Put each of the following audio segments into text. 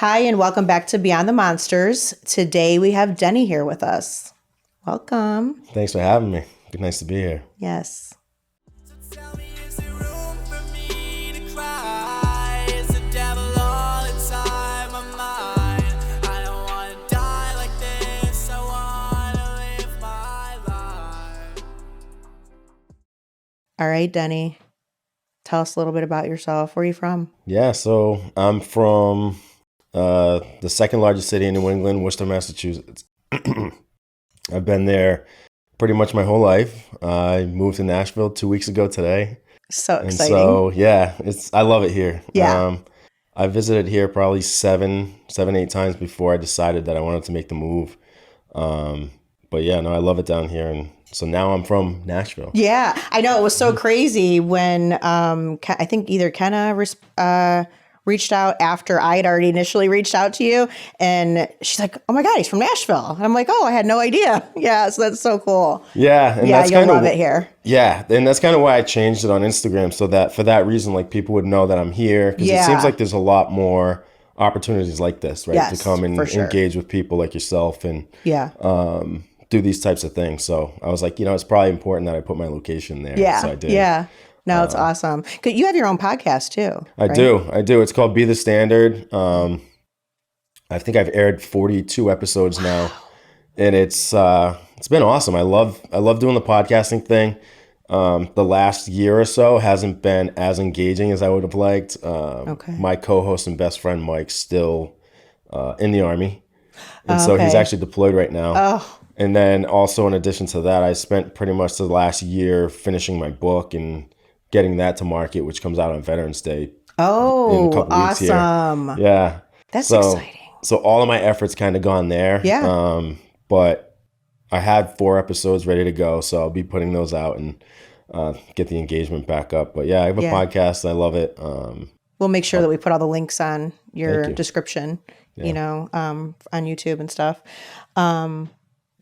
Hi, and welcome back to Beyond the Monsters. Today we have Denny here with us. Welcome. Thanks for having me. Good, nice to be here. Yes. Tell me, is there room for me to cry? Is the devil all inside my mind? I don't wanna die like this. I wanna live my life. All right, Denny. Tell us a little bit about yourself. Where are you from? Yeah, so I'm from the second largest city in New England, Worcester, Massachusetts. I've been there pretty much my whole life. I moved to Nashville 2 weeks ago today. So And exciting. so, yeah, I love it here. Yeah. I visited here probably seven, 8 times before I decided that I wanted to make the move. But yeah, no, I love it down here. And so now I'm from Nashville. Yeah, I know. It was so crazy when I think either Kenna reached out after I had already initially reached out to you. And she's like, oh my God, he's from Nashville. And I'm like, oh, I had no idea. Yeah, so that's so cool. Yeah. And Yeah, that's you'll kind love of it here. Yeah, and that's kind of why I changed it on Instagram, so that for that reason, like, people would know that I'm here, because Yeah. it seems like there's a lot more opportunities like this, right? Yes, to come and for sure. engage with people like yourself and Yeah. do these types of things. So I was like, it's probably important that I put my location there. Yeah. So I did. Yeah. No, it's awesome. 'Cause you have your own podcast too. I right? do. It's called Be the Standard. I think I've aired 42 episodes now, and it's been awesome. I love doing the podcasting thing. The last year or so hasn't been as engaging as I would have liked. Okay. My co-host and best friend Mike's still in the Army, and so he's Okay. actually deployed right now. Oh, And then also in addition to that, I spent pretty much the last year finishing my book and getting that to market, which comes out on Veterans Day in a couple weeks here. awesome. Yeah. That's So- exciting. So all of my efforts kind of gone there. Yeah. But I had 4 episodes ready to go, so I'll be putting those out and get the engagement back up. But yeah, I have a Yeah. podcast. I love it. We'll make sure that we put all the links on your Thank you. description, on YouTube and stuff.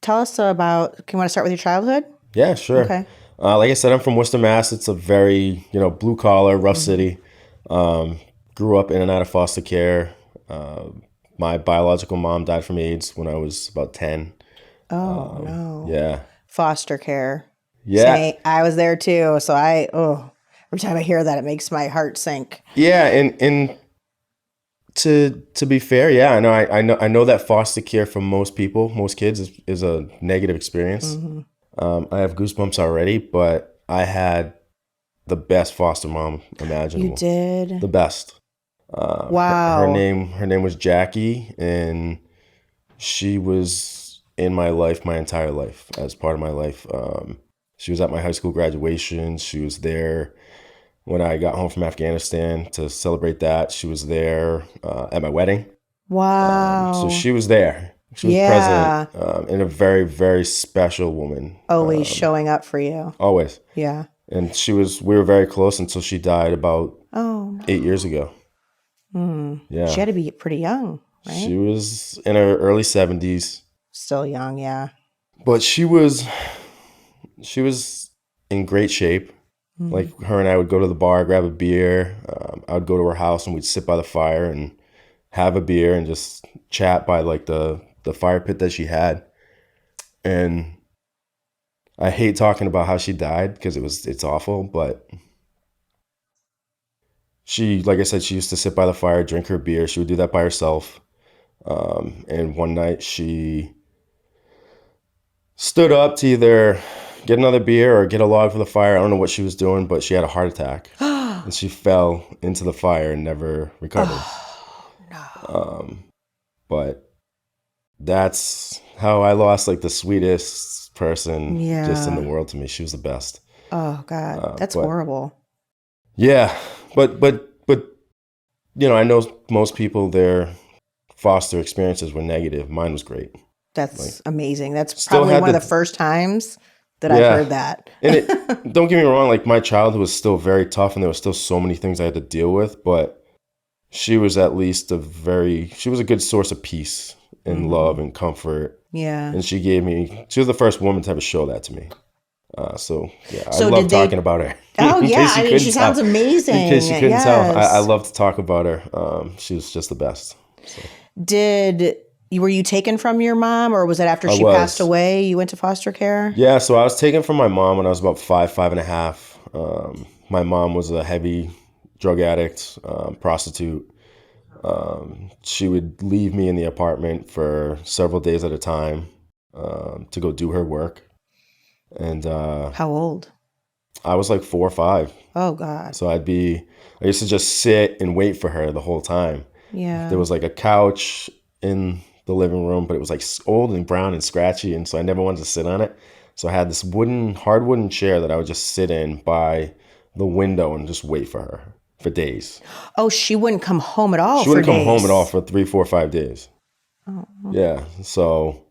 Tell us about, can you want to start with your childhood? Yeah, sure. Okay. Like I said, I'm from Worcester, Mass. It's a very, blue collar, rough city. Grew up in and out of foster care. My biological mom died from AIDS when I was about 10. Oh, no. Yeah. Foster care. Yeah. Same. I was there too. So every time I hear that, it makes my heart sink. Yeah, and to be fair, yeah, I know that foster care for most people, most kids is a negative experience. I have goosebumps already, but I had the best foster mom imaginable. You did? The best. Wow. Her name was Jackie, and she was in my life my entire life, as part of my life. She was at my high school graduation. She was there when I got home from Afghanistan to celebrate that. She was there at my wedding. Wow. So she was there. She was Yeah. present, and a very, very special woman. Always showing up for you. Always. Yeah. And we were very close until she died about Oh, no. 8 years ago. Yeah. She had to be pretty young, right? She was in her early 70s. Still young, yeah. But she was in great shape. Like, her and I would go to the bar, grab a beer. I would go to her house and we'd sit by the fire and have a beer and just chat by like the fire pit that she had. And I hate talking about how she died because it's awful, but she, like I said, she used to sit by the fire, drink her beer. She would do that by herself. And one night she stood up to either get another beer or get a log for the fire. I don't know what she was doing, but she had a heart attack. And she fell into the fire and never recovered. But that's how I lost like the sweetest person just in the world to me. She was the best. Oh, God. That's but- horrible. Yeah, but I know most people, their foster experiences were negative. Mine was great. That's amazing. That's Still probably had one of the- the first times that I've Yeah. heard that. And don't get me wrong, like, my childhood was still very tough and there were still so many things I had to deal with, but she was at least she was a good source of peace and love and comfort. Yeah. And she was the first woman to ever show that to me. So yeah, So I love did they- talking about her. Oh, In yeah. case you I mean, couldn't she sounds tell. amazing. In case you couldn't tell, I Yes. love to talk about her. She was just the best. Were you taken from your mom, or was it after she passed away you went to foster care? Yeah, so I was taken from my mom when I was about 5.5. My mom was a heavy drug addict, prostitute. She would leave me in the apartment for several days at a time to go do her work. And How old? I was like 4 or 5. Oh, God. So I used to just sit and wait for her the whole time. Yeah. There was like a couch in the living room, but it was like old and brown and scratchy. And so I never wanted to sit on it. So I had this hard wooden chair that I would just sit in by the window and just wait for her for days. Oh, she wouldn't come home at all She wouldn't come home at all for 3, 4, 5 days. Oh. Yeah. So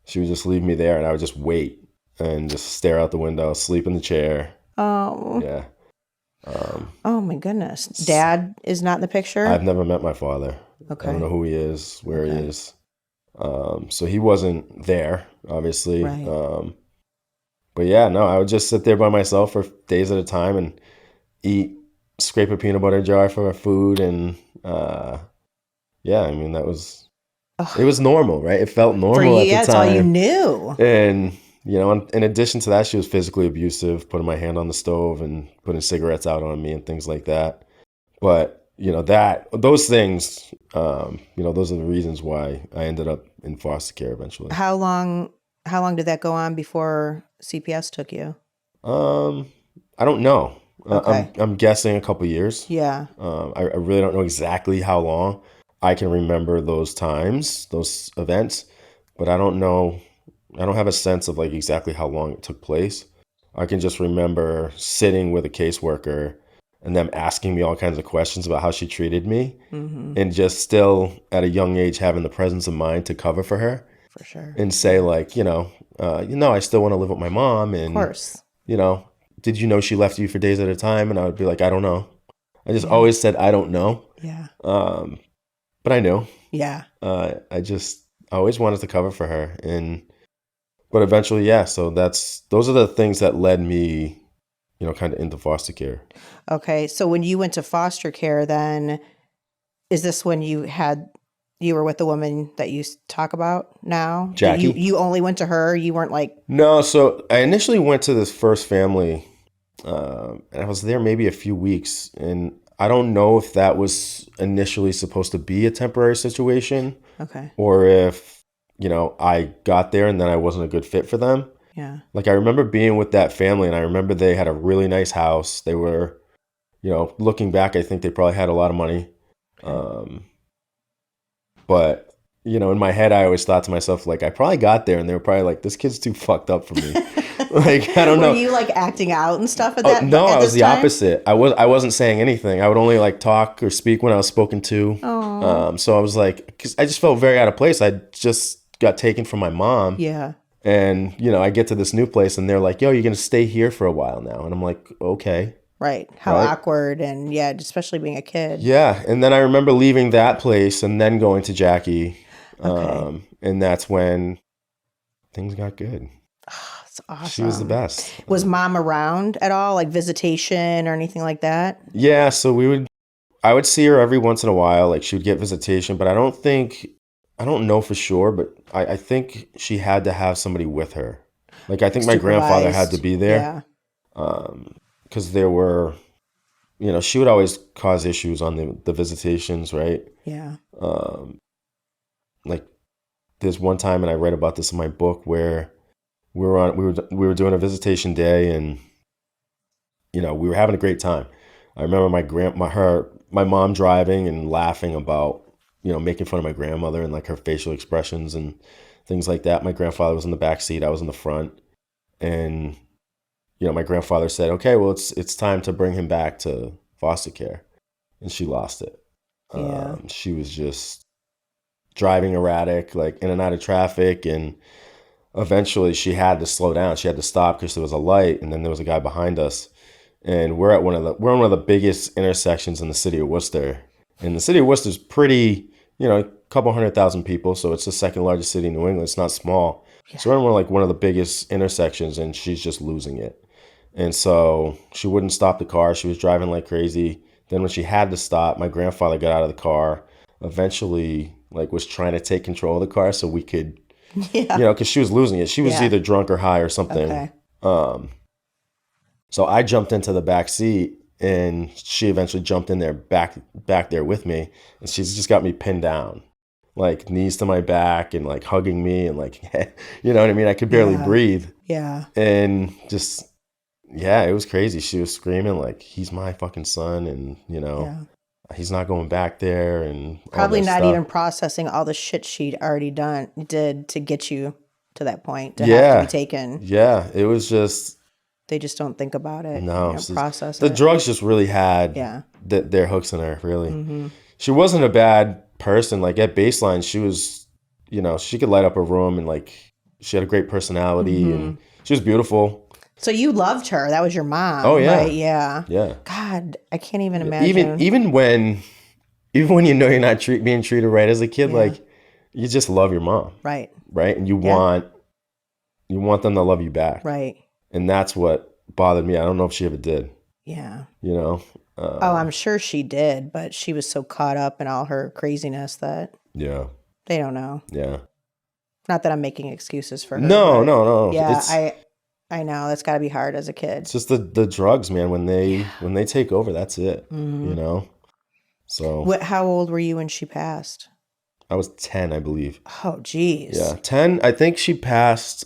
she would just leave me there and I would just wait and just stare out the window, sleep in the chair. Oh. Yeah. Oh, my goodness. Dad is not in the picture? I've never met my father. Okay. I don't know who he is, where he is. So he wasn't there, obviously. Right. But yeah, no, I would just sit there by myself for days at a time and scrape a peanut butter jar for food. And yeah, I mean, it was normal, right? It felt normal at the time. That's all you knew. And, you know, in addition to that, she was physically abusive, putting my hand on the stove and putting cigarettes out on me and things like that. But you know, those things, those are the reasons why I ended up in foster care eventually. How long did that go on before CPS took you? I don't know. Okay. I'm guessing a couple years. Yeah. I really don't know exactly how long. I can remember those times, those events, but I don't know. I don't have a sense of like exactly how long it took place. I can just remember sitting with a caseworker and them asking me all kinds of questions about how she treated me, and just still at a young age having the presence of mind to cover for her. For sure. And say like, I still want to live with my mom. And, of course. Did you know she left you for days at a time? And I would be like, I don't know. I just always said, I don't know. Yeah. But I knew. Yeah. I always wanted to cover for her. But eventually, yeah. So those are the things that led me, kind of into foster care. Okay. So when you went to foster care, then is this when you were with the woman that you talk about now? Jackie? You only went to her? You weren't like... No. So I initially went to this first family, and I was there maybe a few weeks. And I don't know if that was initially supposed to be a temporary situation. Okay. Or if, I got there and then I wasn't a good fit for them. Yeah. Like I remember being with that family and I remember they had a really nice house. They were, looking back, I think they probably had a lot of money. Okay. But, in my head, I always thought to myself, like, I probably got there and they were probably like, this kid's too fucked up for me. Like, I don't know. Were you like acting out and stuff at that? No, I was the time? opposite. I wasn't saying anything. I would only like talk or speak when I was spoken to. So I was like, because I just felt very out of place. I just got taken from my mom. Yeah. And, I get to this new place and they're like, yo, you're going to stay here for a while now. And I'm like, okay. Right. How awkward. And yeah, especially being a kid. Yeah. And then I remember leaving that place and then going to Jackie. Okay. And that's when things got good. Oh, that's awesome. She was the best. Was mom around at all? Like visitation or anything like that? Yeah. So I would see her every once in a while. Like she would get visitation, but I don't know for sure, but I think she had to have somebody with her. Like I think my grandfather had to be there. Yeah. Because there were, she would always cause issues on the visitations, right? Yeah. Like there's one time, and I read about this in my book, where we were doing a visitation day, and we were having a great time. I remember my mom driving and laughing about making fun of my grandmother and like her facial expressions and things like that. My grandfather was in the back seat, I was in the front, and my grandfather said, "Okay, well it's time to bring him back to foster care," and she lost it. Yeah. She was just driving erratic, like in and out of traffic, and eventually she had to slow down. She had to stop because there was a light, and then there was a guy behind us, and we're in one of the biggest intersections in the city of Worcester, and the city of Worcester's pretty, a couple 100,000 people, so it's the second largest city in New England. It's not small. Yeah. So we're in one of the biggest intersections, and she's just losing it. And so she wouldn't stop the car. She was driving like crazy. Then when she had to stop, my grandfather got out of the car. eventually like was trying to take control of the car so we could, Yeah. you know, because she was losing it. She was Yeah. either drunk or high or something. Okay. So I jumped into the back seat, and she eventually jumped in there back there with me, and she's just got me pinned down, like knees to my back and like hugging me and like, you know what I mean? I could barely Yeah. breathe, Yeah. and just, yeah, it was crazy. She was screaming like, he's my fucking son, and you know, Yeah. he's not going back there, and all Probably this not stuff. even processing all the shit she'd already did to get you to that point to have to Yeah. be taken. Yeah, it was just, They just don't think about it. no, You know, process the it. drugs just really had Yeah. their hooks in her, really. Mm-hmm. She wasn't a bad person. Like at baseline, she was, you know, she could light up a room, and like she had a great personality, and she was beautiful. So you loved her. That was your mom. Oh, yeah. Right? Yeah. Yeah. God, I can't even imagine. Even when you know you're not being treated right as a kid, Yeah. like you just love your mom, Right. right? And you Yeah. want them to love you back, Right. and that's what bothered me. I don't know if she ever did, Yeah. you know. Oh, I'm sure she did, but she was so caught up in all her craziness that Yeah. they don't know. Yeah. Not that I'm making excuses for her. No, but no, no. Yeah, It's, I know that's got to be hard as a kid. it's just the drugs, man. When they take over, that's it. Mm-hmm. You know. So How old were you when she passed? I was 10, I believe. Oh, geez. Yeah, 10. I think she passed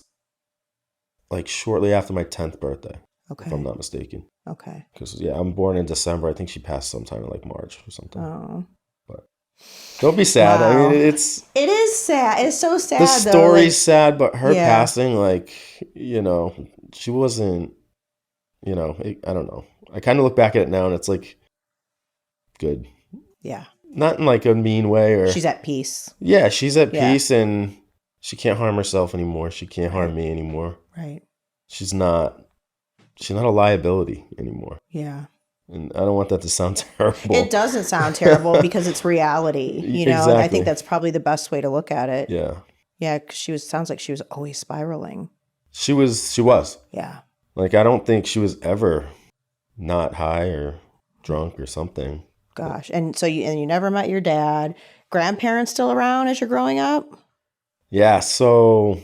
like shortly after my 10th birthday, Okay. if I'm not mistaken. Okay. Because yeah, I'm born in December. I think she passed sometime in like March or something. Oh. But don't be sad. I Wow. mean, it's It is sad. It's so sad. the though. story's sad, but her Yeah. passing, like, you know, she wasn't. You know, I don't know. I kind of look back at it now, and it's like good. Yeah. Not in like a mean way, or She's at peace. yeah, she's at Yeah. peace, and she can't harm herself anymore. She can't harm me anymore. Right. She's not a liability anymore. Yeah. And I don't want that to sound terrible. It doesn't sound terrible because it's reality, you know. And I Exactly. think that's probably the best way to look at it. Yeah. Yeah, because sounds like she was always spiraling. She was. Yeah. Like, I don't think she was ever not high or drunk or something. Gosh. And so you never met your dad. Grandparents still around as you're growing up? Yeah. So,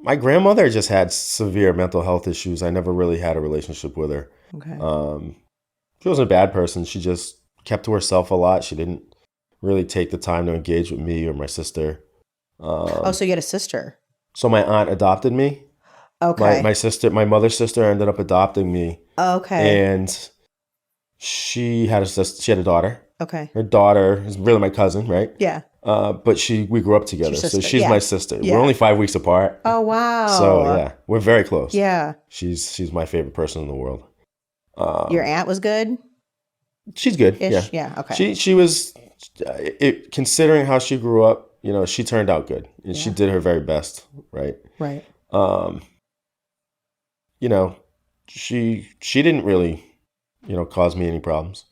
my grandmother just had severe mental health issues. I never really had a relationship with her. Okay. She wasn't a bad person. She just kept to herself a lot. She didn't really take the time to engage with me or my sister. Oh, so you had a sister. So my aunt adopted me. Okay. My mother's sister ended up adopting me, Okay. and she had a daughter. Okay. Her daughter is really my cousin, right? Yeah. But we grew up together, Your so sister, she's yeah. my sister. Yeah. We're only 5 weeks apart, Oh, wow. so yeah, we're very close. Yeah. She's my favorite person in the world. Your aunt was good? She's good. Ish? Yeah. Yeah. Okay. She was, considering how she grew up, you know, she turned out good, and she did her very best, right? Right. You know, she didn't really, you know, cause me any problems.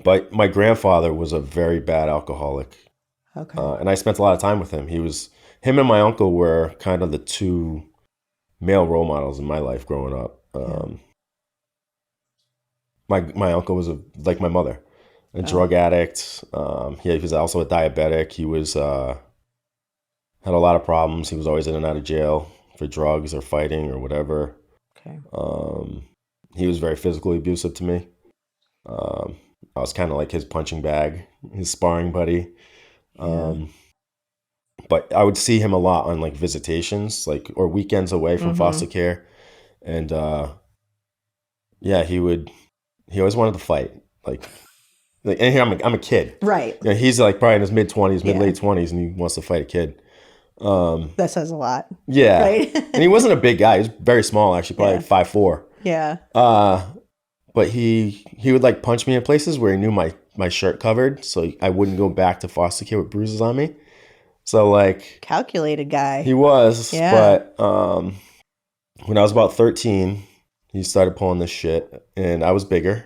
But my grandfather was a very bad alcoholic, Okay. and I spent a lot of time with him. Him and my uncle were kind of the two male role models in my life growing up. My uncle was like my mother, a drug addict. He was also a diabetic. He was had a lot of problems. He was always in and out of jail for drugs or fighting or whatever. Okay. He was very physically abusive to me. I was kind of like his punching bag, his sparring buddy. But I would see him a lot on like visitations, like, or weekends away from foster care. And yeah, he always wanted to fight. Like and here I'm a kid. Right. You know, he's like probably in his mid-20s, Yeah. late 20s, and he wants to fight a kid. That says a lot. Yeah. Right. And he wasn't a big guy. He was very small, actually, probably Yeah. 5'4". Yeah. But he would like punch me in places where he knew my shirt covered, so I wouldn't go back to foster care with bruises on me. So like Calculated guy. he was, Yeah. but when I was about 13, he started pulling this shit, and I was bigger.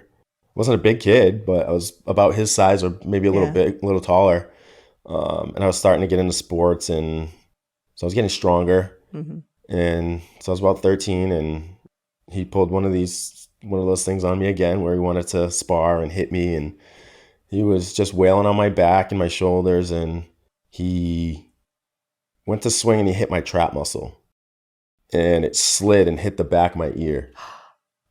Wasn't a big kid, but I was about his size or maybe a little taller. And I was starting to get into sports, and so I was getting stronger. Mhm. And so I was about 13, and he pulled one of those things on me again, where he wanted to spar and hit me, and He was just wailing on my back and my shoulders, and he went to swing and he hit my trap muscle, and it slid and hit the back of my ear,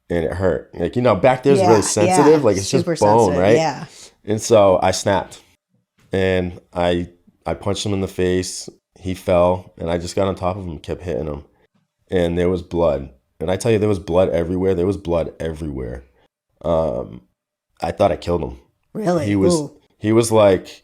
and it hurt. Like, back there's really sensitive. Like, it's super just bone, sensitive, right? Yeah. And so I snapped, and I punched him in the face. He fell, and I just got on top of him and kept hitting him, and there was blood. And I tell you, there was blood everywhere. There was blood everywhere. I thought I killed him. Really? He was like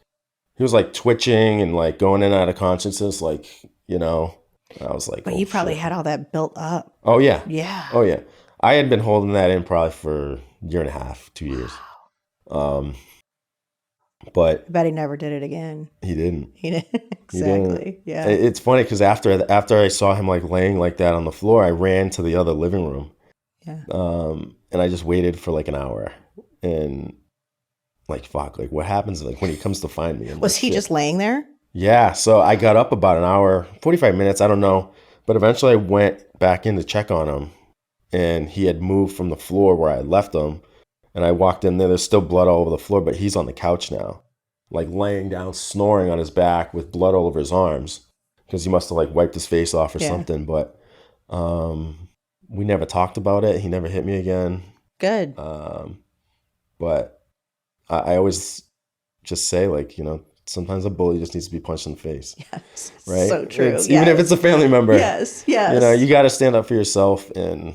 twitching and like going in and out of consciousness, like, I was like, But oh, you probably shit. had all that built up. Oh yeah. Yeah. Oh yeah. I had been holding that in probably for a year and a half, 2 years. But I bet he never did it again. he didn't. He didn't. He Exactly. didn't. Yeah. It's funny because after I saw him like laying like that on the floor, I ran to the other living room. Yeah. And I just waited for like an hour, and like, fuck, like what happens like when he comes to find me? Was he just laying there? Yeah. So I got up about an hour, 45 minutes, I don't know. But eventually I went back in to check on him, and he had moved from the floor where I left him. And I walked in there, there's still blood all over the floor, but he's on the couch now, like laying down, snoring on his back with blood all over his arms, because he must have like wiped his face off or something. But we never talked about it. He never hit me again. Good. But I always just say, like, sometimes a bully just needs to be punched in the face. Yes. Right? So true. Even if it's a family member. Yes. Yes. You got to stand up for yourself. And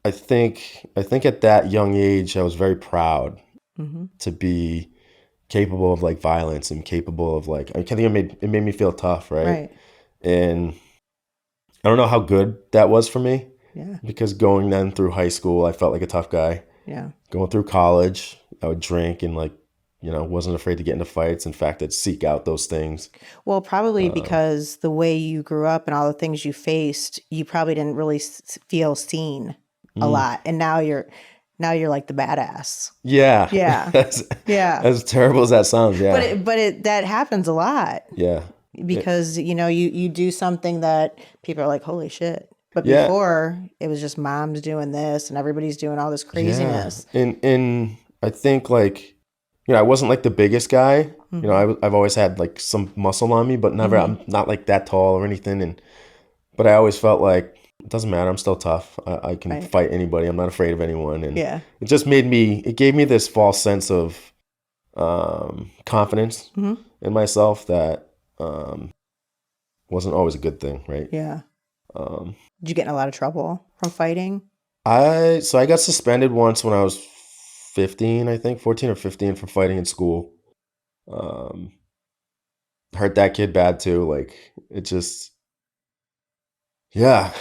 I think at that young age, I was very proud to be capable of like violence and capable of like, I think it made me feel tough. Right. And I don't know how good that was for me. Yeah. Because going then through high school, I felt like a tough guy. Yeah. Going through college, I would drink and like, wasn't afraid to get into fights. In fact, I'd seek out those things. Well, probably because the way you grew up and all the things you faced, you probably didn't really feel seen a lot. And now you're like the badass. Yeah. Yeah. Yeah. As terrible as that sounds. Yeah. But that happens a lot. Yeah. Because, you do something that people are like, holy shit. But before, it was just mom's doing this and everybody's doing all this craziness. Yeah. And I think like, I wasn't like the biggest guy. I've always had like some muscle on me, but never, I'm not like that tall or anything. But I always felt like, it doesn't matter. I'm still tough. I can fight anybody. I'm not afraid of anyone. And it just it gave me this false sense of confidence in myself that wasn't always a good thing. Right. Yeah. Did you get in a lot of trouble from fighting? I got suspended once when I was 15, I think 14 or 15 for fighting in school. Hurt that kid bad too. Like it just, yeah.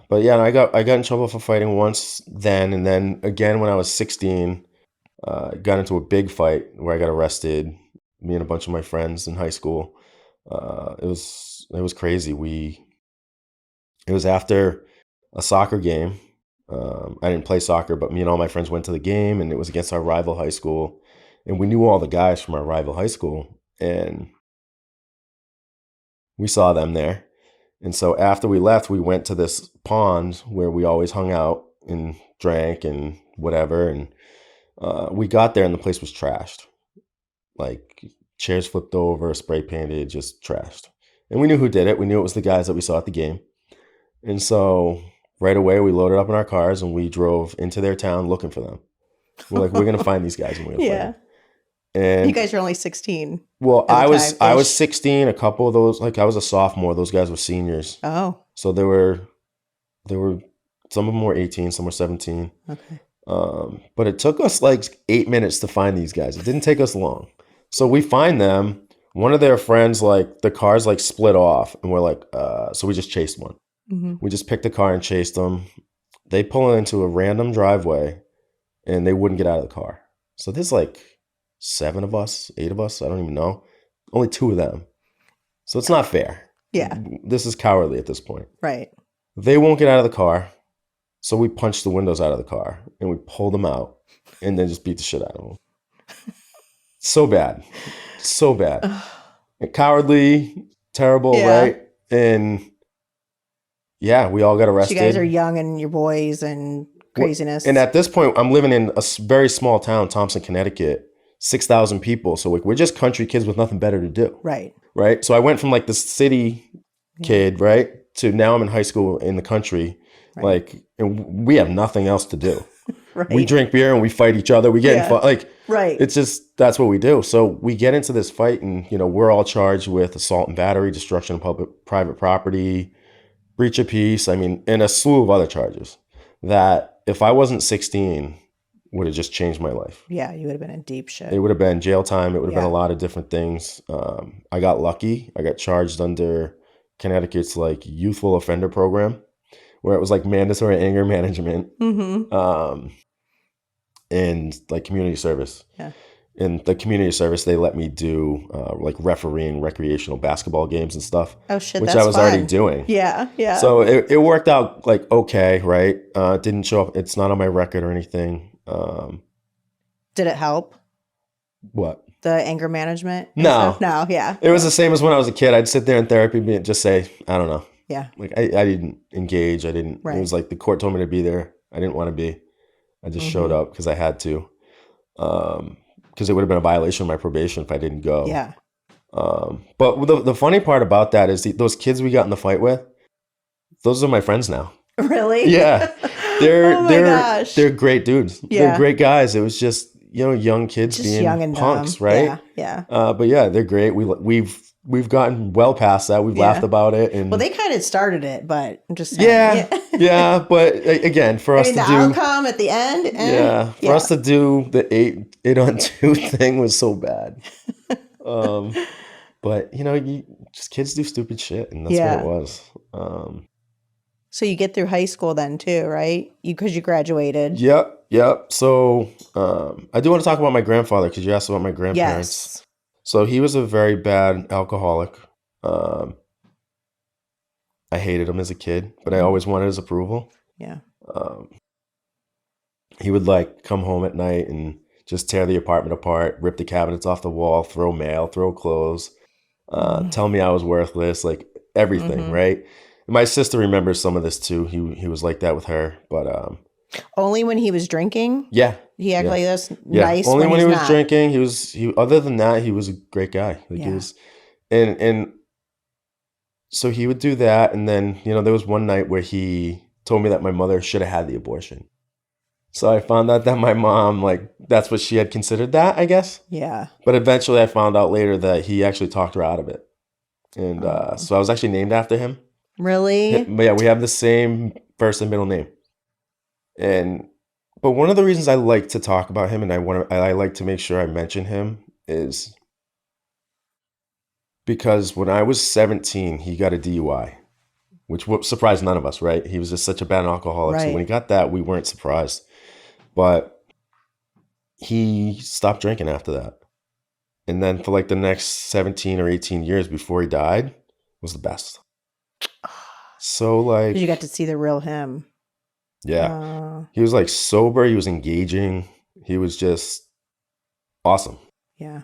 But yeah, I got in trouble for fighting once then, and then again when I was 16, got into a big fight where I got arrested. Me and a bunch of my friends in high school. It was crazy. It was after a soccer game. I didn't play soccer, but me and all my friends went to the game, and it was against our rival high school. And we knew all the guys from our rival high school, and we saw them there. And so after we left, we went to this pond where we always hung out and drank and whatever. And we got there, and the place was trashed. Like chairs flipped over, spray painted, just trashed. And we knew who did it. We knew it was the guys that we saw at the game. And so right away, we loaded up in our cars and we drove into their town looking for them. We're like, we're going to find these guys and we're going to fight them. And you guys were only 16. Well, I was 16. A couple of those, like I was a sophomore. Those guys were seniors. Oh. So there were some of them were 18, some were 17. Okay. But it took us like 8 minutes to find these guys. It didn't take us long. So we find them. One of their friends, like the cars like split off, and we're like, so we just chased one. We just picked a car and chased them. They pull into a random driveway and they wouldn't get out of the car. So there's like 7 of us, 8 of us. I don't even know. Only 2 of them. So it's not fair. Yeah. This is cowardly at this point. Right. They won't get out of the car. So we punched the windows out of the car and we pulled them out and then just beat the shit out of them. So bad. So bad. And cowardly, terrible, right? And yeah, we all got arrested. So you guys are young and you're boys and craziness. And at this point, I'm living in a very small town, Thompson, Connecticut, 6,000 people. So like we're just country kids with nothing better to do. Right. Right. So I went from like the city kid, right, to now I'm in high school in the country. Right. Like, and we have nothing else to do. Right. We drink beer and we fight each other. We get in fight. Like, right. It's just, that's what we do. So we get into this fight and, you know, we're all charged with assault and battery, destruction of private property, breach of peace. I mean, and a slew of other charges that if I wasn't 16 would have just changed my life. Yeah. You would have been in deep shit. It would have been jail time. It would have been a lot of different things. I got lucky. I got charged under Connecticut's like youthful offender program, where it was like mandatory anger management, and like community service. Yeah. In the community service, they let me do like refereeing recreational basketball games and stuff. Oh shit, which that's I was fun. already doing. Yeah, yeah. So it worked out like okay, right? It didn't show up. It's not on my record or anything. Did it help? What? The anger management? No. No, yeah. It was the same as when I was a kid. I'd sit there in therapy and just say, I don't know. Yeah. Like I didn't engage. I didn't. Right. It was like the court told me to be there. I didn't want to be. I just showed up because I had to. Because it would have been a violation of my probation if I didn't go. Yeah. But the funny part about that is those kids we got in the fight with, those are my friends now. Really? Yeah. They're great dudes. Yeah. They're great guys. It was just, you know, young kids just being young and punks, dumb. Right? Yeah. But yeah, they're great. We've gotten well past that. We've laughed about it. And well, they kind of started it, but I'm just saying. Yeah. But again, for us to the do outcome at the end. For us to do the 8-on-2 thing was so bad. But you know, kids do stupid shit, and that's what it was. So you get through high school then too, right? Because you graduated. Yep. So I do want to talk about my grandfather because you asked about my grandparents. Yes. So he was a very bad alcoholic. I hated him as a kid, but I always wanted his approval. Yeah. He would like come home at night and just tear the apartment apart, rip the cabinets off the wall, throw mail, throw clothes, tell me I was worthless, like everything, right? My sister remembers some of this too. He was like that with her, but only when he was drinking. Yeah, he acted like this. Nice. Only when he was drinking. He. Other than that, he was a great guy. Like he was, and so he would do that, and then you know there was one night where he told me that my mother should have had the abortion. So I found out that my mom, like, that's what she had considered that, I guess. Yeah. But eventually, I found out later that he actually talked her out of it, and so I was actually named after him. Really? But yeah, we have the same first and middle name. But one of the reasons I like to talk about him and I like to make sure I mention him is because when I was 17, he got a DUI, which surprised none of us, right? He was just such a bad alcoholic. Right. So when he got that, we weren't surprised. But he stopped drinking after that. And then for like the next 17 or 18 years before he died was the best. So like you got to see the real him. Yeah. He was like sober, he was engaging, he was just awesome. Yeah.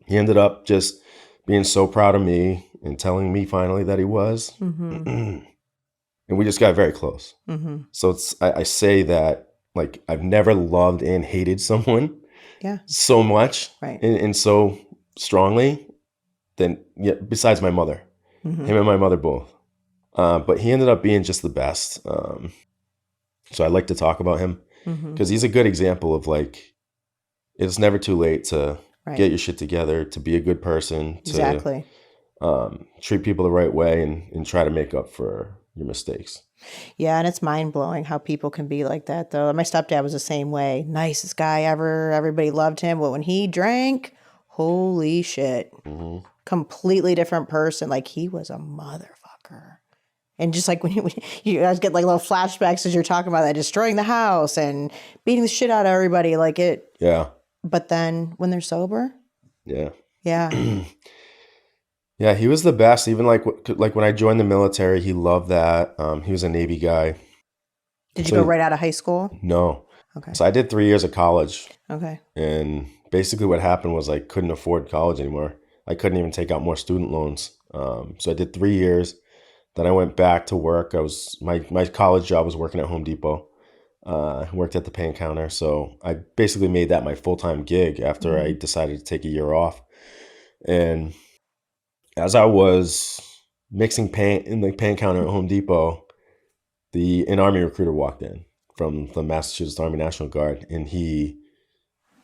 He ended up just being so proud of me and telling me finally that he was. And we just got very close. So I say that like I've never loved and hated someone so much and so strongly besides my mother. Him and my mother both. But he ended up being just the best. So I like to talk about him because he's a good example of like, it's never too late to get your shit together, to be a good person, to treat people the right way and try to make up for your mistakes. Yeah, and it's mind-blowing how people can be like that, though. My stepdad was the same way. Nicest guy ever. Everybody loved him. But when he drank, holy shit. Completely different person. Like, he was a motherfucker. And just like when you guys get like little flashbacks as you're talking about that, destroying the house and beating the shit out of everybody, like it. Yeah. But then when they're sober. Yeah. Yeah. Yeah, he was the best. Even like when I joined the military, he loved that. He was a Navy guy. Did you go right out of high school? No. Okay. So I did 3 years of college. Okay. And basically what happened was I couldn't afford college anymore. I couldn't even take out more student loans. So I did 3 years. Then I went back to work. My college job was working at Home Depot. Worked at the paint counter. So I basically made that my full-time gig after I decided to take a year off. And as I was mixing paint in the paint counter at Home Depot, an Army recruiter walked in from the Massachusetts Army National Guard, and I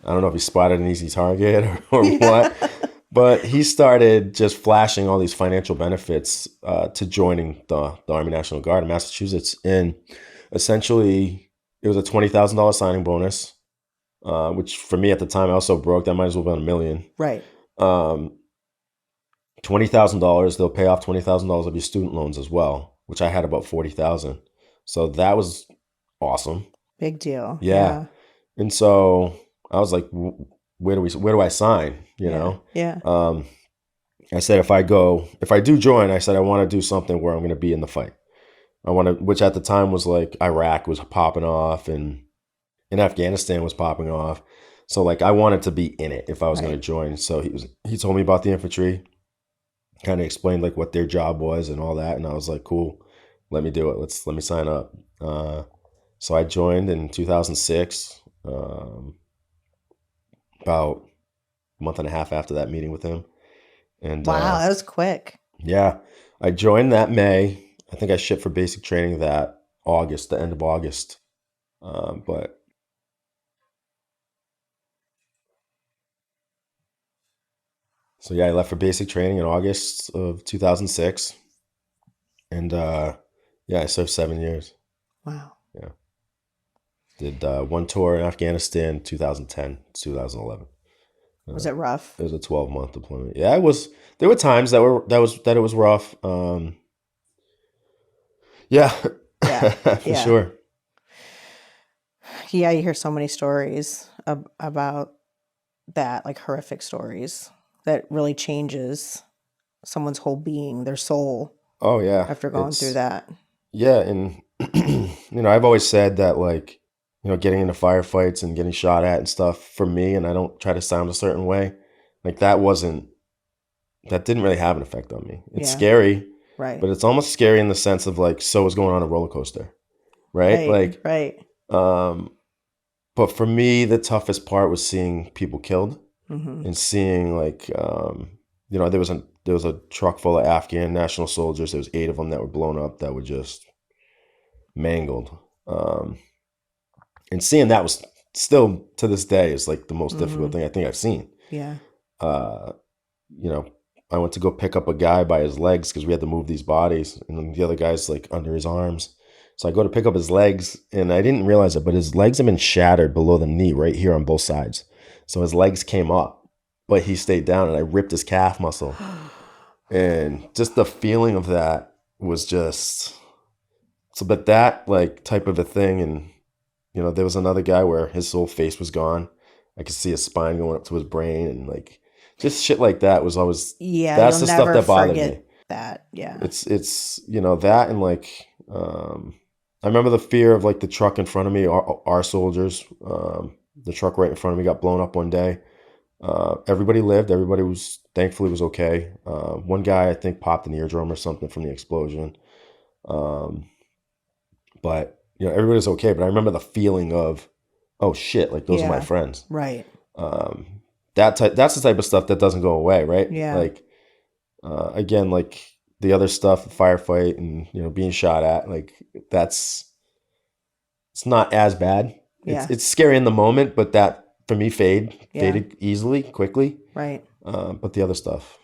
don't know if he spotted an easy target or what, but he started just flashing all these financial benefits to joining the Army National Guard in Massachusetts. And essentially, it was a $20,000 signing bonus, which for me at the time, I was so broke, that might as well have been $1 million. Right. $20,000, they'll pay off $20,000 of your student loans as well, which I had about 40,000. So that was awesome. Big deal. Yeah. And so I was like, where do I sign? You know? Yeah. I said, if I do join, I said, I want to do something where I'm going to be in the fight. Which at the time was like Iraq was popping off and Afghanistan was popping off. So like I wanted to be in it if I was going to join. So he told me about the infantry, kind of explained like what their job was and all that. And I was like, cool, let me do it. Let me sign up. So I joined in 2006, about a month and a half after that meeting with him. And wow, that was quick. Yeah, I joined that May. I think I shipped for basic training that August, the end of August. So yeah, I left for basic training in August of 2006. And yeah, I served 7 years. Wow. Yeah. Did one tour in Afghanistan, 2010 to 2011. Was it rough? It was a 12-month deployment. Yeah, it was. There were times that it was rough. Yeah. For sure. Yeah, you hear so many stories about that, like horrific stories that really changes someone's whole being, their soul. Oh yeah. After going through that. Yeah, and I've always said that like, getting into firefights and getting shot at and stuff for me, and I don't try to sound a certain way, like that didn't really have an effect on me. It's scary, right? But it's almost scary in the sense of like, so what's going on a roller coaster, right? Right. But for me, the toughest part was seeing people killed and seeing like, there was a truck full of Afghan national soldiers. There was 8 of them that were blown up, that were just mangled. And seeing that was still to this day is like the most difficult thing I think I've seen. Yeah. I went to go pick up a guy by his legs because we had to move these bodies, and then the other guy's like under his arms. So I go to pick up his legs, and I didn't realize it, but his legs have been shattered below the knee right here on both sides. So his legs came up, but he stayed down, and I ripped his calf muscle. And just the feeling of that was just so. But that like type of a thing, and there was another guy where his whole face was gone. I could see his spine going up to his brain, and like just shit like that was always that's the stuff that bothered me. That it's that, and like I remember the fear of like the truck in front of me, our soldiers. The truck right in front of me got blown up one day. Everybody lived. Everybody was thankfully was okay. One guy I think popped an eardrum or something from the explosion. But everybody's okay. But I remember the feeling of, oh shit, like those are my friends. Right. That's the type of stuff that doesn't go away, right? Yeah. Like again, like the other stuff, the firefight and being shot at, like it's not as bad. Yeah. It's scary in the moment, but that for me faded easily, quickly. Right. But the other stuff,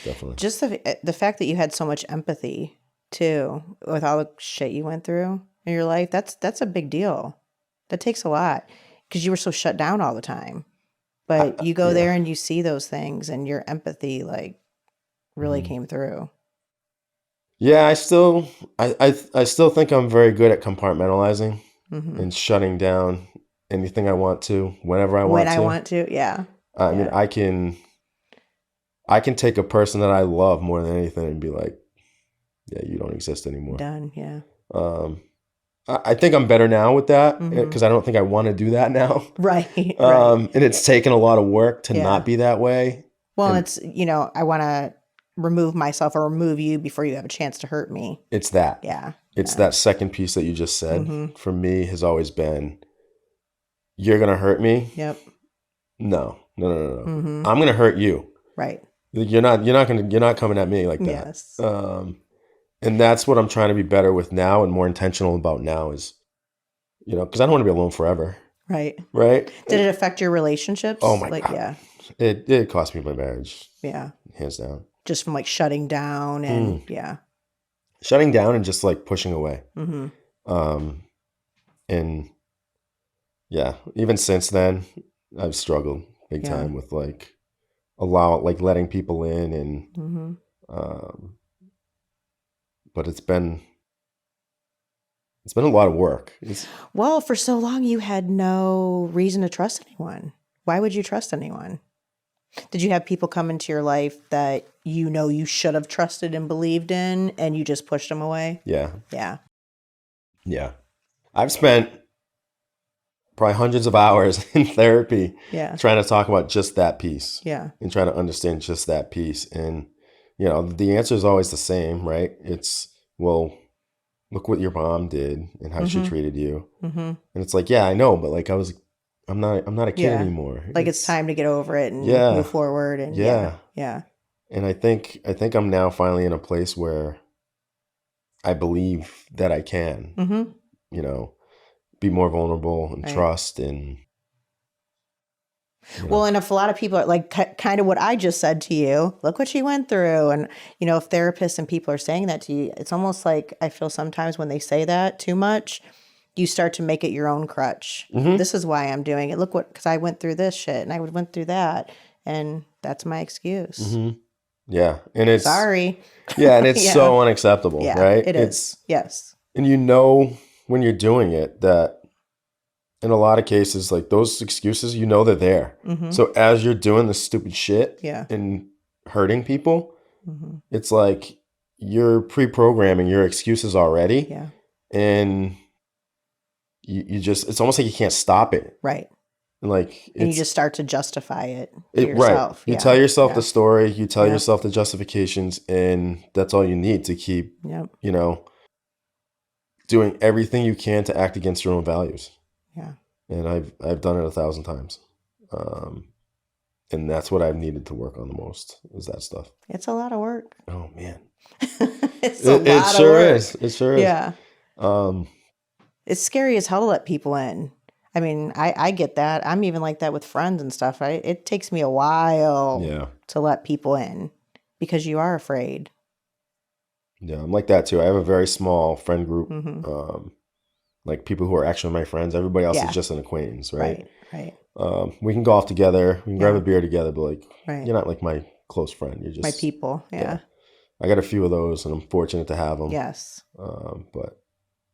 definitely. Just the fact that you had so much empathy too, with all the shit you went through in your life, that's a big deal. That takes a lot because you were so shut down all the time. But you go there and you see those things, and your empathy like really came through. Yeah, I still think I'm very good at compartmentalizing and shutting down anything I want to, whenever I want to. When I want to, yeah. I mean, I can take a person that I love more than anything and be like, yeah, you don't exist anymore. Done, yeah. I think I'm better now with that because I don't think I want to do that now. Right. And it's taken a lot of work to not be that way. Well, it's, I want to remove myself or remove you before you have a chance to hurt me. It's that. Yeah. it's that second piece that you just said for me has always been, you're going to hurt me. Yep. No. I'm going to hurt you. Right. You're not coming at me like that. Yes. And that's what I'm trying to be better with now and more intentional about now is, because I don't want to be alone forever. Right. Right. Did it affect your relationships? Oh my God. Yeah. It cost me my marriage. Yeah. Hands down. Just from like shutting down and shutting down and just like pushing away. And yeah, even since then, I've struggled big time with like letting people in and, but it's been a lot of work. Well, for so long you had no reason to trust anyone. Why would you trust anyone? Did you have people come into your life that you should have trusted and believed in and you just pushed them away? Yeah. Yeah. Yeah. I've spent probably hundreds of hours in therapy trying to talk about just that piece. Yeah. And trying to understand just that piece. And, the answer is always the same, right? It's, well, look what your mom did and how she treated you. And it's like, yeah, I know, but like I'm not a kid anymore. Like it's time to get over it and move forward. And yeah. And I think I'm now finally in a place where I believe that I can, be more vulnerable and trust and. Well, and if a lot of people are like kind of what I just said to you, look what she went through. And, if therapists and people are saying that to you, it's almost like I feel sometimes when they say that too much, you start to make it your own crutch. This is why I'm doing it. Look because I went through this shit and I went through that. And that's my excuse. Yeah. And it's. Sorry. Yeah. And it's so unacceptable, right? It is. Yes. And when you're doing it that, in a lot of cases, like those excuses, they're there. So as you're doing this stupid shit and hurting people, it's like you're pre-programming your excuses already. Yeah. And you just, it's almost like you can't stop it. Right. Like, and you just start to justify it to yourself. Right. You tell yourself the story, you tell yourself the justifications, and that's all you need to keep, doing everything you can to act against your own values. Yeah. And I've done it 1,000 times. And that's what I've needed to work on the most is that stuff. It's a lot of work. Oh man. It's a lot of work. It sure is. Yeah. It's scary as hell to let people in. I mean, I get that. I'm even like that with friends and stuff. It takes me a while to let people in because you are afraid. Yeah, I'm like that too. I have a very small friend group. Like people who are actually my friends. Everybody else is just an acquaintance, right? Right. We can golf together. We can grab a beer together, but like you're not like my close friend. You're just my people. Yeah. I got a few of those, and I'm fortunate to have them. Yes. But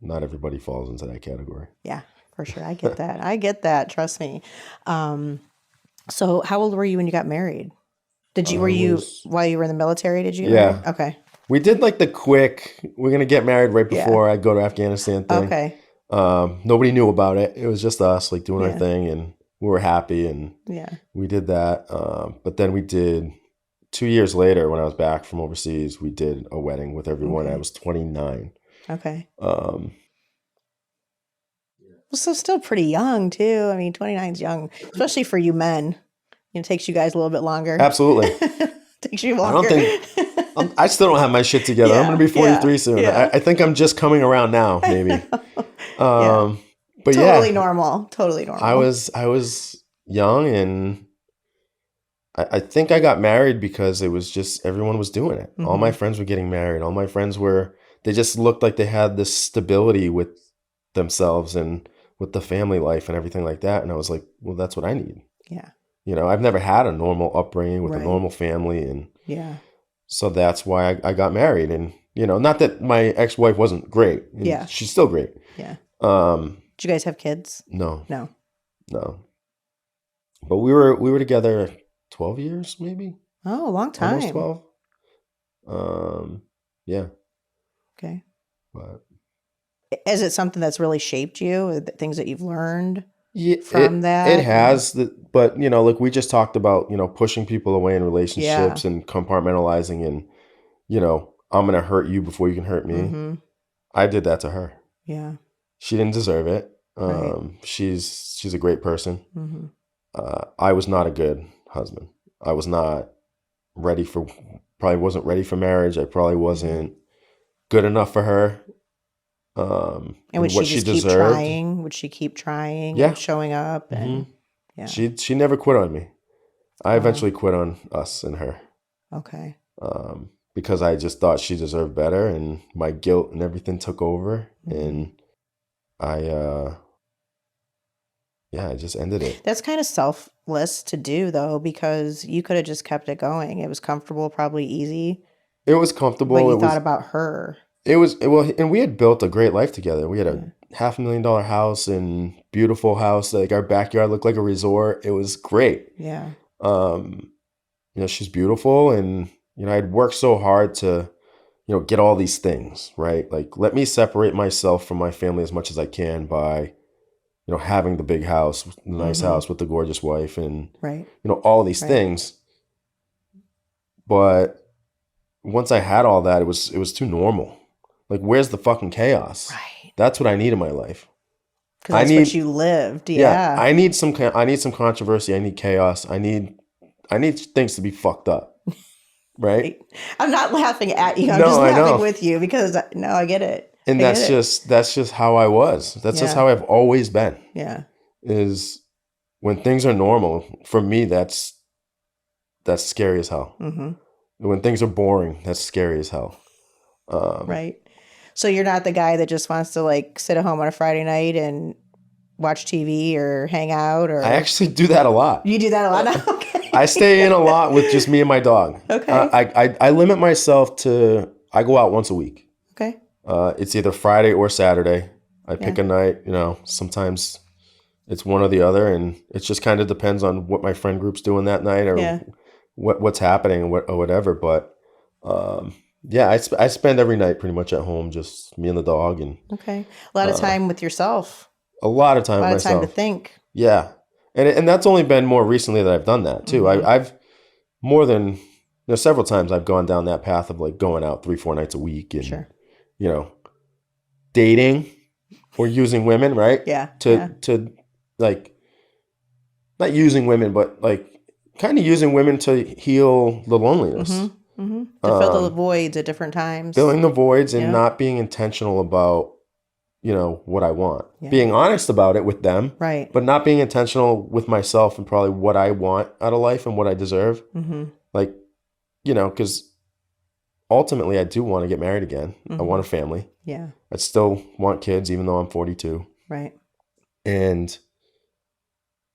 not everybody falls into that category. Yeah, for sure. I get that. I get that. Trust me. So how old were you when you got married? While you were in the military, did you? Yeah. Okay. We did like the quick, we're going to get married right before I go to Afghanistan thing. Okay. Nobody knew about it. It was just us like doing our thing, and we were happy, and we did that. But then we did 2 years later when I was back from overseas, we did a wedding with everyone. I was 29. Okay. So still pretty young too. I mean, 29 is young, especially for you men. It takes you guys a little bit longer. Absolutely. Takes you longer. I still don't have my shit together. I'm going to be 43 soon. Yeah. I think I'm just coming around now, maybe. But totally normal. Totally normal. I was young, and I think I got married because it was just, everyone was doing it. All my friends were getting married. All my friends they just looked like they had this stability with themselves and with the family life and everything like that. And I was like, well, that's what I need. Yeah. I've never had a normal upbringing with a normal family. And so that's why I got married. And, not that my ex-wife wasn't great. Yeah. She's still great. Yeah. Did you guys have kids? No. No. But we were together 12 years, maybe. Oh, a long time. Almost 12. Yeah. Okay. But is it something that's really shaped you? Things that you've learned from that? It has. But, like we just talked about, pushing people away in relationships and compartmentalizing and, I'm going to hurt you before you can hurt me. I did that to her. Yeah. She didn't deserve it. Right. She's a great person. Mm-hmm. I was not a good husband. I was not probably wasn't ready for marriage. I probably wasn't good enough for her. And would what she just keep deserved. trying? Would she keep trying Yeah. and showing up? And yeah. She never quit on me. I eventually quit on us and her. Okay. Because I just thought she deserved better, and my guilt and everything took over, and I just ended it. That's kind of selfless to do, though, because you could have just kept it going. It was comfortable, probably easy. It was comfortable. But you thought about her. And we had built a great life together. We had a $500,000 house and beautiful house. Like our backyard looked like a resort. It was great. Yeah. She's beautiful, and I'd worked so hard to, get all these things, right? Like, let me separate myself from my family as much as I can by, having the big house, the nice house with the gorgeous wife, and right. All these things. But once I had all that, it was too normal. Like, where's the fucking chaos? Right. That's what I need in my life. Because that's what you lived. Yeah. I need some controversy. I need chaos. I need things to be fucked up. Right? I'm not laughing at you. I'm just laughing with you because I get it. And that's just how I was. That's just how I've always been. Yeah. Is when things are normal, for me, that's scary as hell. Mm-hmm. When things are boring, that's scary as hell. Right. So you're not the guy that just wants to like sit at home on a Friday night and watch TV or hang out, or I actually do that a lot. You do that a lot now? Okay. I stay in a lot with just me and my dog. Okay. I limit myself to, I go out once a week. Okay. It's either Friday or Saturday. I pick a night, sometimes it's one or the other, and it just kind of depends on what my friend group's doing that night or what's happening or whatever. But I spend every night pretty much at home, just me and the dog. And okay. A lot of time with yourself. A lot of time with myself. A lot of time to think. Yeah. And that's only been more recently that I've done that too. Mm-hmm. I've more than several times I've gone down that path of like going out 3-4 nights a week and dating or using women, right? Yeah. To like not using women, but like kind of using women to heal the loneliness. Mm-hmm. Mm-hmm. To fill the voids at different times. Filling the voids and not being intentional about what I want. Yeah. Being honest about it with them. Right. But not being intentional with myself and probably what I want out of life and what I deserve. Mm-hmm. Like, because ultimately I do want to get married again. Mm-hmm. I want a family. Yeah. I still want kids even though I'm 42. Right. And,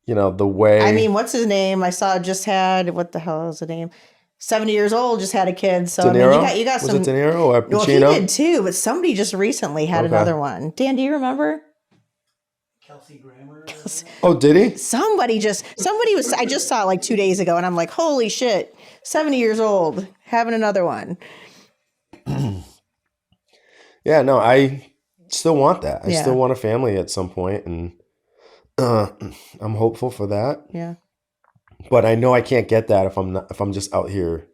the way... I mean, what's his name? I saw just had... What the hell is the name? 70 years old, just had a kid. So De Niro? I mean, you got some. Was it De Niro or Pacino? Well, he did too, but somebody just recently had another one. Dan, do you remember? Kelsey Grammer. Oh, did he? Somebody was. I just saw it like 2 days ago, and I'm like, holy shit! 70 years old, having another one. Yeah, no, I still want that. I still want a family at some point, and I'm hopeful for that. Yeah. But I know I can't get that if I'm just out here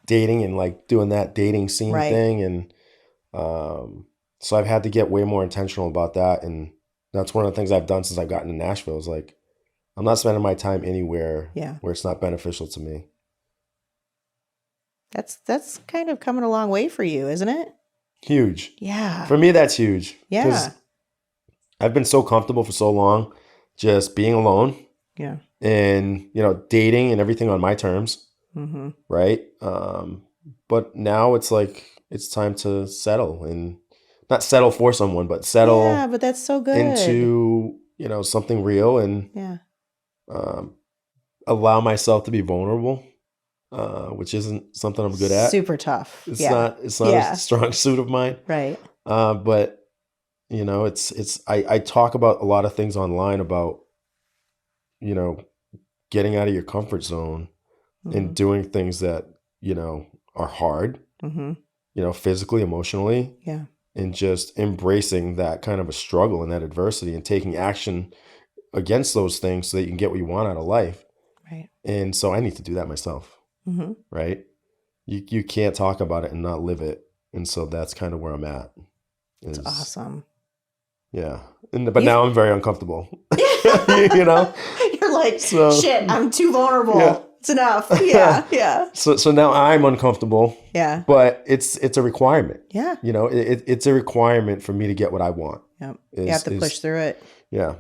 dating and like doing that dating scene thing. And so I've had to get way more intentional about that. And that's one of the things I've done since I've gotten to Nashville is like, I'm not spending my time anywhere where it's not beneficial to me. That's kind of coming a long way for you, isn't it? Huge. Yeah. For me, that's huge. Yeah. Because I've been so comfortable for so long, just being alone. Yeah. And, dating and everything on my terms. Mm-hmm. Right. But now it's like, it's time to settle and not settle for someone, but settle. Yeah, but that's so good. Into, something real and allow myself to be vulnerable, which isn't something I'm good at. Super tough. It's not a strong suit of mine. Right. But, I talk about a lot of things online about, getting out of your comfort zone and doing things that, are hard, physically, emotionally. Yeah. And just embracing that kind of a struggle and that adversity and taking action against those things so that you can get what you want out of life. Right. And so I need to do that myself. Mm-hmm. Right. You can't talk about it and not live it. And so that's kind of where I'm at. Is, Awesome. Yeah. But now I'm very uncomfortable. You know? You're like, So- shit, I'm too vulnerable. Yeah. It's enough. Yeah. Yeah. So now I'm uncomfortable, Yeah. but it's a requirement. Yeah. You know, it's a requirement for me to get what I want. Yep. You have to push through it. Yeah,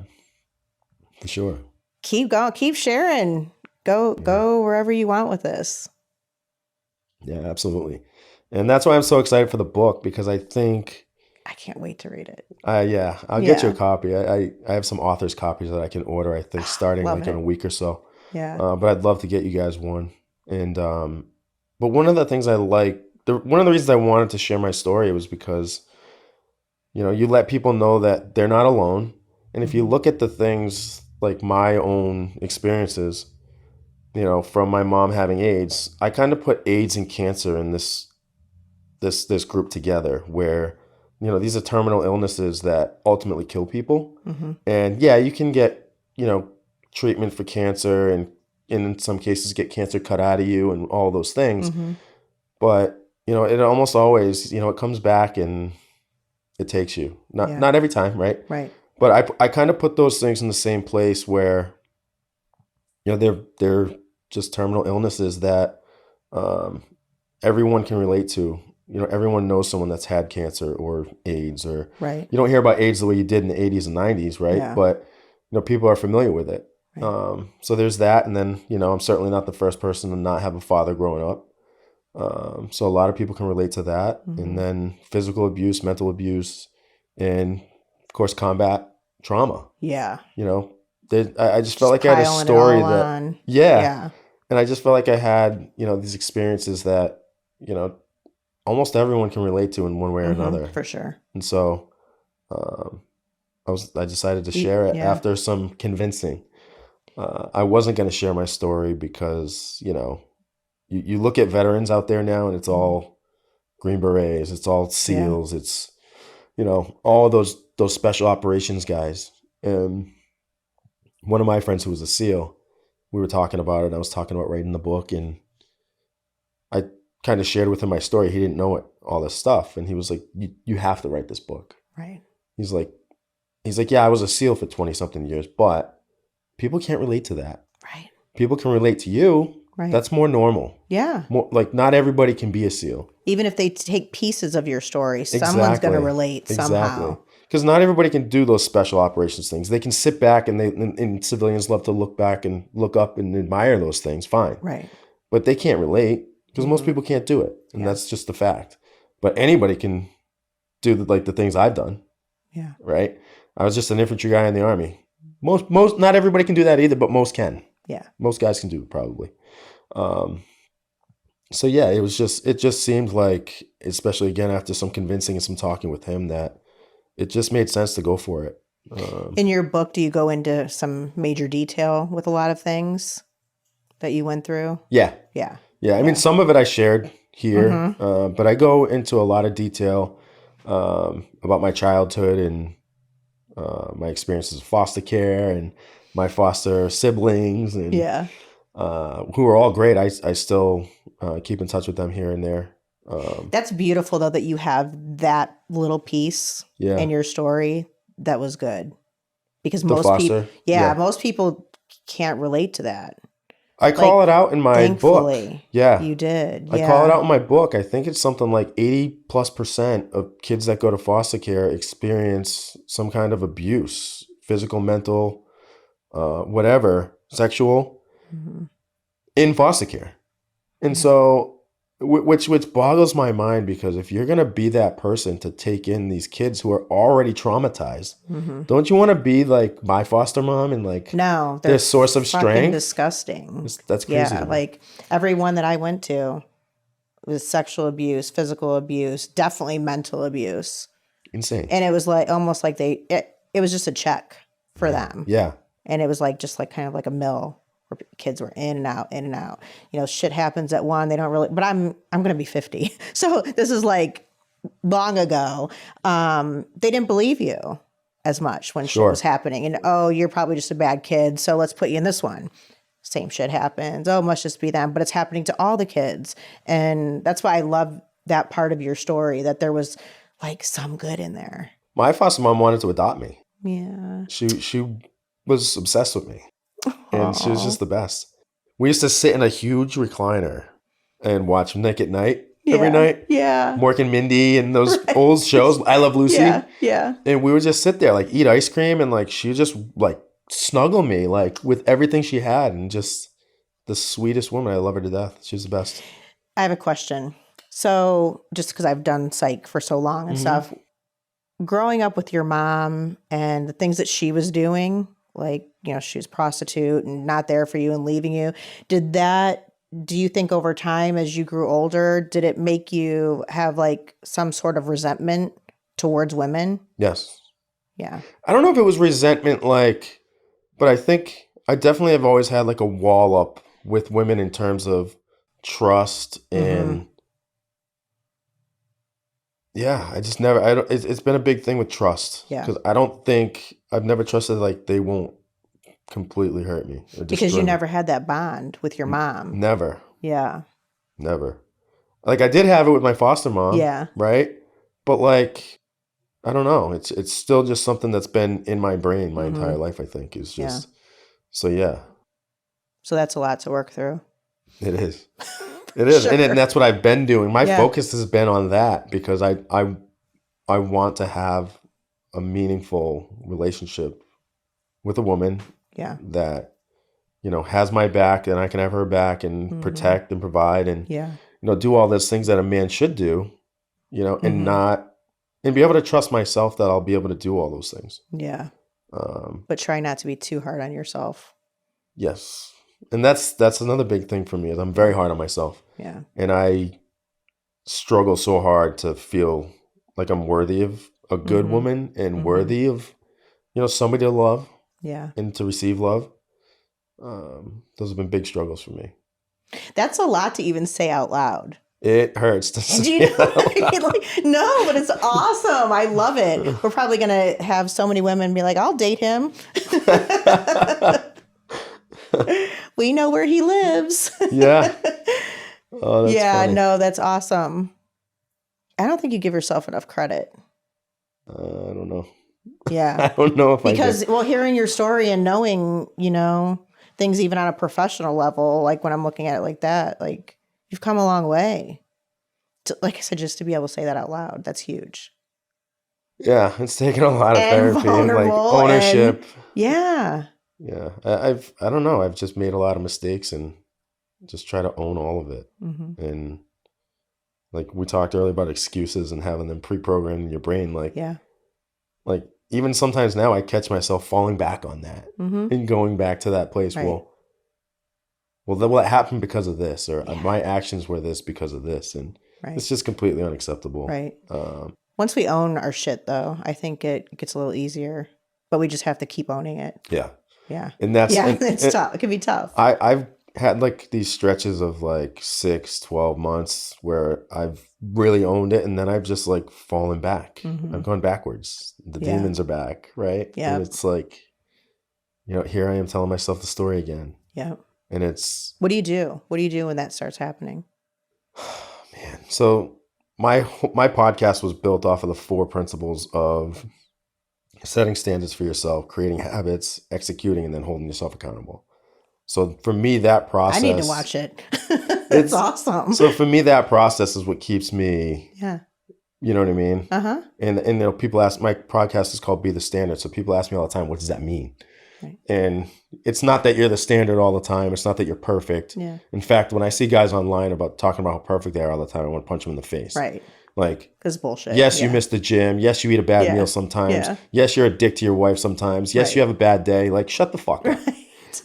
for sure. Keep going. Keep sharing. Go wherever you want with this. Yeah, absolutely. And that's why I'm so excited for the book, because I think, I can't wait to read it. I'll get you a copy. I have some authors' copies that I can order, I think, starting Love like in it. a week or so. Yeah. But I'd love to get you guys one. And but one of the things I like, one of the reasons I wanted to share my story was because, you know, you let people know that they're not alone. And if you look at the things like my own experiences, you know, from my mom having AIDS, I kind of put AIDS and cancer in this group together, where, you know, these are terminal illnesses that ultimately kill people. Mm-hmm. And yeah, you can get, you know, treatment for cancer, and in some cases get cancer cut out of you and all those things. Mm-hmm. But, you know, it almost always, you know, it comes back and it takes you. Not every time, right? Right. But I kind of put those things in the same place where, you know, they're just terminal illnesses that everyone can relate to. You know, everyone knows someone that's had cancer or AIDS, or Right. you don't hear about AIDS the way you did in the 80s and 90s, right? Yeah. But, you know, people are familiar with it. Right. So there's that. And then, you know, I'm certainly not the first person to not have a father growing up. So a lot of people can relate to that. Mm-hmm. And then physical abuse, mental abuse, and of course, combat trauma. Yeah. You know, I just felt like I had a piling it story all that, on. yeah. Yeah. And I just felt like I had, you know, these experiences that, you know, almost everyone can relate to in one way or Mhm, another. for sure. And so I decided to share it Yeah. after some convincing. I wasn't going to share my story because, you know, you look at veterans out there now and it's all Green Berets, it's all SEALs, it's, you know, all those special operations guys. And one of my friends who was a SEAL, we were talking about it, and I was talking about writing the book, and I kind of shared with him my story. He didn't know it, all this stuff. And he was like, you have to write this book. Right. He's like, yeah, I was a SEAL for 20 something years, but people can't relate to that. Right. People can relate to you. Right. That's more normal. Yeah. More like, not everybody can be a SEAL. Even if they take pieces of your story, someone's going to relate somehow. Because not everybody can do those special operations things. They can sit back, and civilians love to look back and look up and admire those things. Fine. Right. But they can't relate because most people can't do it. And that's just the fact. But anybody can do the things I've done. Yeah. Right. I was just an infantry guy in the Army. Most, not everybody can do that either, but most can. Yeah. Most guys can do it probably. So yeah, it just seemed like, especially again after some convincing and some talking with him, that it just made sense to go for it. In your book, do you go into some major detail with a lot of things that you went through? Yeah. Yeah. Yeah. I mean, some of it I shared here, but I go into a lot of detail about my childhood and my experiences of foster care and my foster siblings, and who are all great. I still keep in touch with them here and there. That's beautiful, though, that you have that little piece in your story that was good, because most people, most people can't relate to that. I call it out in my thankfully, book. Yeah, you did. I call it out in my book. I think it's something like 80+% of kids that go to foster care experience some kind of abuse, physical, mental, whatever, sexual, in foster care. And so, which boggles my mind, because if you're going to be that person to take in these kids who are already traumatized, don't you want to be like my foster mom and like their source of strength? Disgusting. That's crazy. Yeah, like everyone that I went to was sexual abuse, physical abuse, definitely mental abuse. Insane. And it was like almost like it was just a check for them. Yeah. And it was like just like kind of like a mill where kids were in and out, in and out. You know, shit happens at one. They don't really, but I'm going to be 50. So this is like long ago. They didn't believe you as much when shit was happening. And, oh, you're probably just a bad kid, so let's put you in this one. Same shit happens. Oh, it must just be them. But it's happening to all the kids. And that's why I love that part of your story, that there was like some good in there. My foster mom wanted to adopt me. Yeah. She was obsessed with me, and she was Aw. just the best. We used to sit in a huge recliner and watch Nick at Night every night. Yeah. Mork and Mindy and those old shows. I Love Lucy. Yeah. Yeah. And we would just sit there, like eat ice cream, and like she would just like snuggle me like with everything she had, and just the sweetest woman. I love her to death. She's the best. I have a question. So just because I've done psych for so long and stuff, growing up with your mom and the things that she was doing, like, you know, she was a prostitute and not there for you and leaving you. Do you think over time as you grew older, did it make you have like some sort of resentment towards women? Yes. Yeah. I don't know if it was resentment, like, but I think I definitely have always had like a wall up with women in terms of trust and yeah, I just never, it's been a big thing with trust. Yeah. Because I don't think, I've never trusted like they won't completely hurt me. Or Because destroy you me. never had that bond with your mom. Never. Yeah. Never. Like I did have it with my foster mom. Yeah. Right? But like, I don't know. It's still just something that's been in my brain my entire life, I think. Is just, so yeah. So that's a lot to work through. It is. It is. Sure. And that's what I've been doing. My Yeah. focus has been on that because I want to have a meaningful relationship with a woman Yeah. that, you know, has my back and I can have her back and protect and provide and, Yeah. you know, do all those things that a man should do, you know, and be able to trust myself that I'll be able to do all those things. Yeah. But try not to be too hard on yourself. Yes. And that's another big thing for me is I'm very hard on myself. Yeah. And I struggle so hard to feel like I'm worthy of a good woman and worthy of, you know, somebody to love Yeah. and to receive love. Those have been big struggles for me. That's a lot to even say out loud. It hurts to Do say you know what I mean? Like, no, but it's awesome. I love it. We're probably going to have so many women be like, I'll date him. We know where he lives. Yeah. Oh, that's Yeah, funny. no, that's awesome. I don't think you give yourself enough credit. I don't know. Yeah. I don't know if Because, I do. well, hearing your story and knowing, you know, things even on a professional level, like when I'm looking at it like that, like you've come a long way. Like I said, just to be able to say that out loud, that's huge. Yeah, it's taken a lot of And therapy and like vulnerable ownership. Yeah. Yeah, I don't know. I've just made a lot of mistakes and just try to own all of it. And like we talked earlier about excuses and having them pre-programmed in your brain, like Yeah. like even sometimes now I catch myself falling back on that and going back to that place. Right. Well, that happened because of this, or my actions were this because of this, and Right. it's just completely unacceptable. Right. Once we own our shit, though, I think it gets a little easier, but we just have to keep owning it. Yeah, Yeah. and that's Yeah. and- It's and tough. It can be tough. I've had like these stretches of like 6-12 months where I've really owned it, and then I've just like fallen back. I've gone backwards. The Yeah. demons are back, right? Yeah. And it's like, you know, here I am telling myself the story again, Yeah. and it's What do you do? What do you do when that starts happening? man. So my podcast was built off of the 4 principles of setting standards for yourself, creating habits, executing, and then holding yourself accountable. So for me, that process. I need to watch it. It's awesome. So for me, that process is what keeps me. Yeah. You know what I mean? Uh-huh. And you know, people ask. My podcast is called "Be the Standard," so people ask me all the time, "What does that mean?" Right. And it's not that you're the standard all the time. It's not that you're perfect. Yeah. In fact, when I see guys online talking about how perfect they are all the time, I want to punch them in the face. Right. Like, Because bullshit. yes, you Yeah. miss the gym. Yes, you eat a bad Yeah. meal sometimes. Yeah. Yes, you're a dick to your wife sometimes. Yes, Right. you have a bad day. Like, shut the fuck up. Right.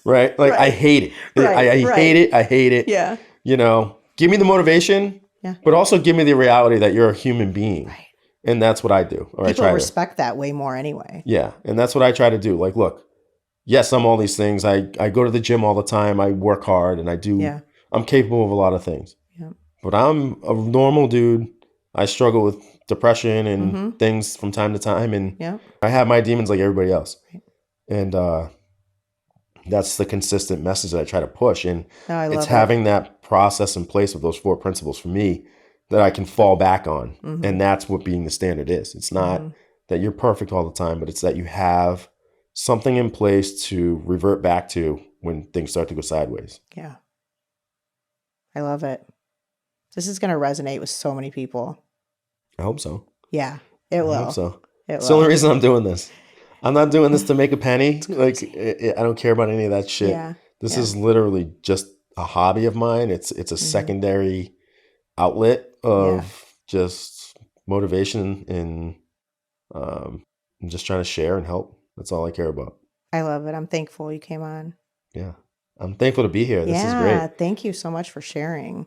Right? Like, I Right. hate it. Right, I right. hate it. I hate it. Yeah. You know, give me the motivation, Yeah. but also give me the reality that you're a human being. Right. And that's what I do. Or I People try to. respect that way more anyway. Yeah. And that's what I try to do. Like, look, yes, I'm all these things. I go to the gym all the time. I work hard and I do. Yeah. I'm capable of a lot of things. Yeah. But I'm a normal dude. I struggle with depression and things from time to time. And Yeah. I have my demons like everybody else. Right. And that's the consistent message that I try to push. And No, I love it's it. having that process in place of those 4 principles for me that I can fall back on. And that's what being the standard is. It's not that you're perfect all the time, but it's that you have something in place to revert back to when things start to go sideways. Yeah. I love it. This is going to resonate with so many people. I hope so. Yeah, it will. I hope so. It It's the only will. reason I'm doing this. I'm not doing this to make a penny. Like I don't care about any of that shit. Yeah. This Yeah. is literally just a hobby of mine. It's a secondary outlet of just motivation and I'm just trying to share and help. That's all I care about. I love it. I'm thankful you came on. Yeah. I'm thankful to be here. This is great. Thank you so much for sharing.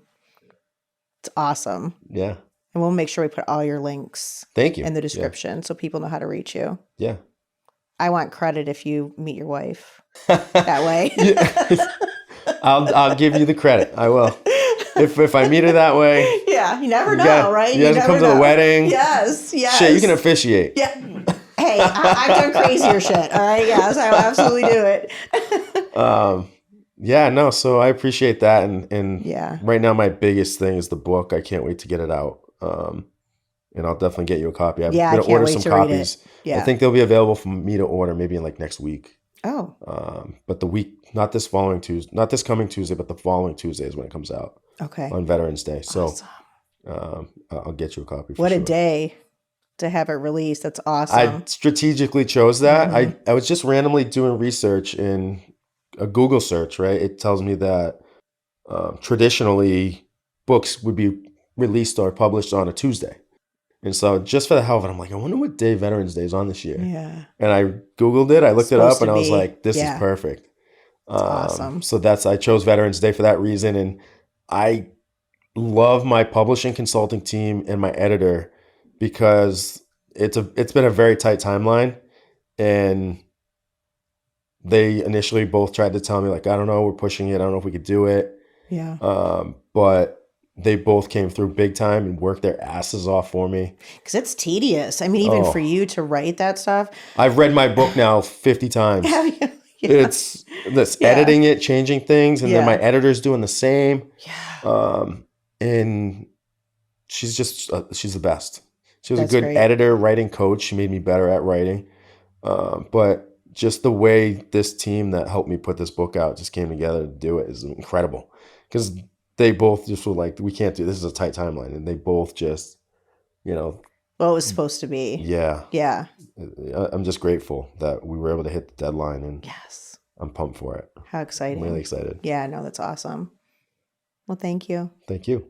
It's awesome. Yeah. And we'll make sure we put all your links Thank you. in the description so people know how to reach you. Yeah. I want credit if you meet your wife that way. I'll give you the credit. I will. If I meet her that way. Yeah, you never know, right? You guys come to the wedding. Yes, yes. Shit, you can officiate. Yeah. Hey, I've done crazier shit. All right. Yes, I will absolutely do it. Yeah, no, so I appreciate that. And Yeah. right now my biggest thing is the book. I can't wait to get it out. And I'll definitely get you a copy. I'm Yeah, I gonna can't order wait some to read copies. it. Yeah. I think they'll be available for me to order maybe in like next week. Oh, But the week, not this coming Tuesday, but the following Tuesday is when it comes out okay. on Veterans Day. So Awesome. I'll get you a copy. For What sure. a day to have it released. That's awesome. I strategically chose that. I was just randomly doing research in a Google search, right? It tells me that traditionally books would be released or published on a Tuesday. And so just for the hell of it, I'm like, I wonder what day Veterans Day is on this year. Yeah. And I Googled it, I looked it up, Supposed and to I was be. like, this Yeah. is perfect. awesome. So I chose Veterans Day for that reason. And I love my publishing consulting team and my editor because it's been a very tight timeline. And they initially both tried to tell me, like, I don't know, we're pushing it. I don't know if we could do it. Yeah. But they both came through big time and worked their asses off for me. Because it's tedious. I mean, even for you to write that stuff. I've read my book now 50 times. Have you? Yeah. It's editing it, changing things, and then my editor's doing the same. Yeah. And she's just she's the best. She was That's a good great. editor, writing coach. She made me better at writing. But just the way this team that helped me put this book out just came together to do it is incredible. Because they both just were like, we can't do this. Is a tight timeline, and they both just, Well, it was supposed to be. yeah. Yeah. I'm just grateful that we were able to hit the deadline, and Yes. I'm pumped for it. How exciting. I'm really excited. Yeah, no, that's awesome. Well, thank you. Thank you.